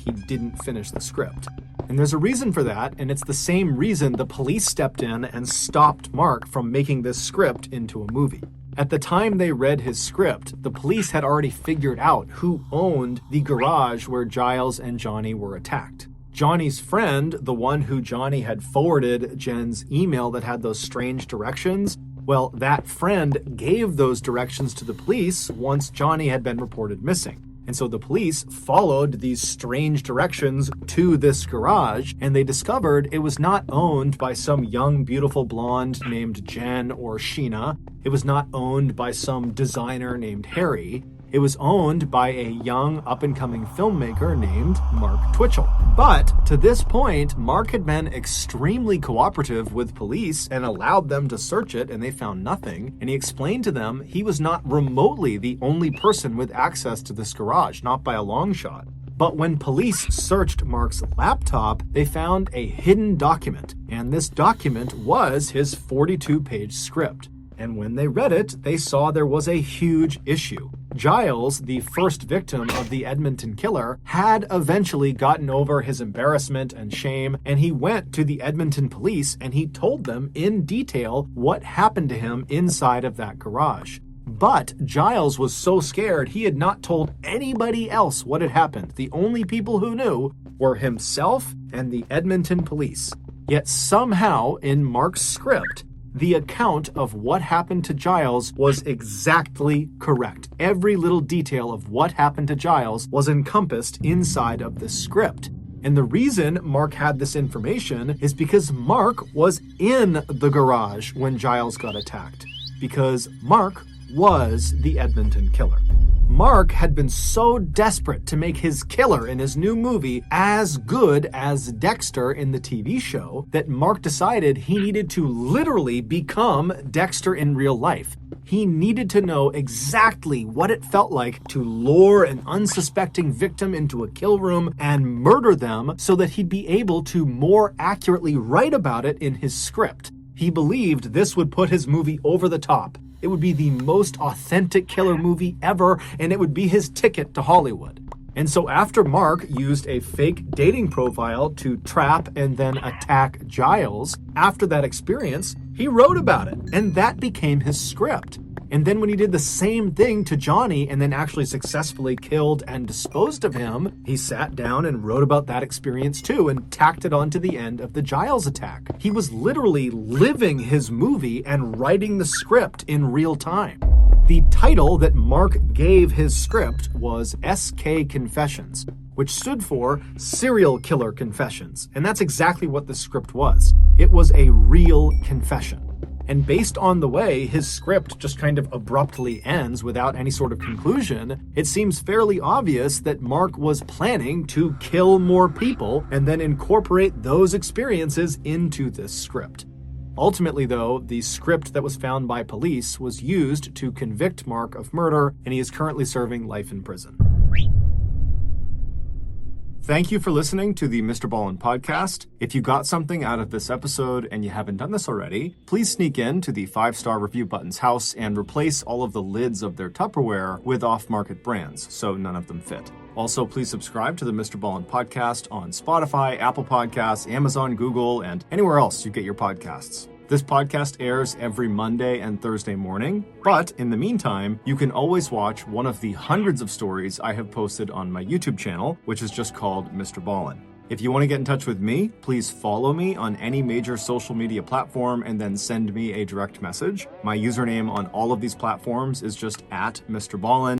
he didn't finish the script. And there's a reason for that, and it's the same reason the police stepped in and stopped Mark from making this script into a movie. At the time they read his script, the police had already figured out who owned the garage where Giles and Johnny were attacked. Johnny's friend, the one who Johnny had forwarded Jen's email that had those strange directions, well, that friend gave those directions to the police once Johnny had been reported missing. And so the police followed these strange directions to this garage, and they discovered it was not owned by some young, beautiful blonde named Jen or Sheena. It was not owned by some designer named Harry. It was owned by a young, up-and-coming filmmaker named Mark Twitchell. But to this point, Mark had been extremely cooperative with police and allowed them to search it, and they found nothing. And he explained to them he was not remotely the only person with access to this garage, not by a long shot. But when police searched Mark's laptop, they found a hidden document, and this document was his 42-page script. And when they read it, they saw there was a huge issue. Giles, the first victim of the Edmonton killer, had eventually gotten over his embarrassment and shame, and he went to the Edmonton police and he told them in detail what happened to him inside of that garage. But Giles was so scared he had not told anybody else what had happened. The only people who knew were himself and the Edmonton police. Yet somehow, in Mark's script, the account of what happened to Giles was exactly correct. Every little detail of what happened to Giles was encompassed inside of the script. And the reason Mark had this information is because Mark was in the garage when Giles got attacked. Because Mark was the Edmonton killer. Mark had been so desperate to make his killer in his new movie as good as Dexter in the TV show that Mark decided he needed to literally become Dexter in real life. He needed to know exactly what it felt like to lure an unsuspecting victim into a kill room and murder them so that he'd be able to more accurately write about it in his script. He believed this would put his movie over the top. It would be the most authentic killer movie ever, and it would be his ticket to Hollywood. And so after Mark used a fake dating profile to trap and then attack Giles, after that experience, he wrote about it, and that became his script. And then when he did the same thing to Johnny and then actually successfully killed and disposed of him, he sat down and wrote about that experience too and tacked it onto the end of the Giles attack. He was literally living his movie and writing the script in real time. The title that Mark gave his script was SK Confessions, which stood for Serial Killer Confessions. And that's exactly what the script was. It was a real confession. And based on the way his script just kind of abruptly ends without any sort of conclusion, it seems fairly obvious that Mark was planning to kill more people and then incorporate those experiences into this script. Ultimately, though, the script that was found by police was used to convict Mark of murder, and he is currently serving life in prison. Thank you for listening to the Mr. Ballin podcast. If you got something out of this episode and you haven't done this already, please sneak in to the 5-star review button's house and replace all of the lids of their Tupperware with off-market brands, so none of them fit. Also, please subscribe to the Mr. Ballin podcast on Spotify, Apple Podcasts, Amazon, Google, and anywhere else you get your podcasts. This podcast airs every Monday and Thursday morning, but in the meantime, you can always watch one of the hundreds of stories I have posted on my YouTube channel, which is just called Mr. Ballin. If you want to get in touch with me, please follow me on any major social media platform and then send me a direct message. My username on all of these platforms is just @Mr. Ballin.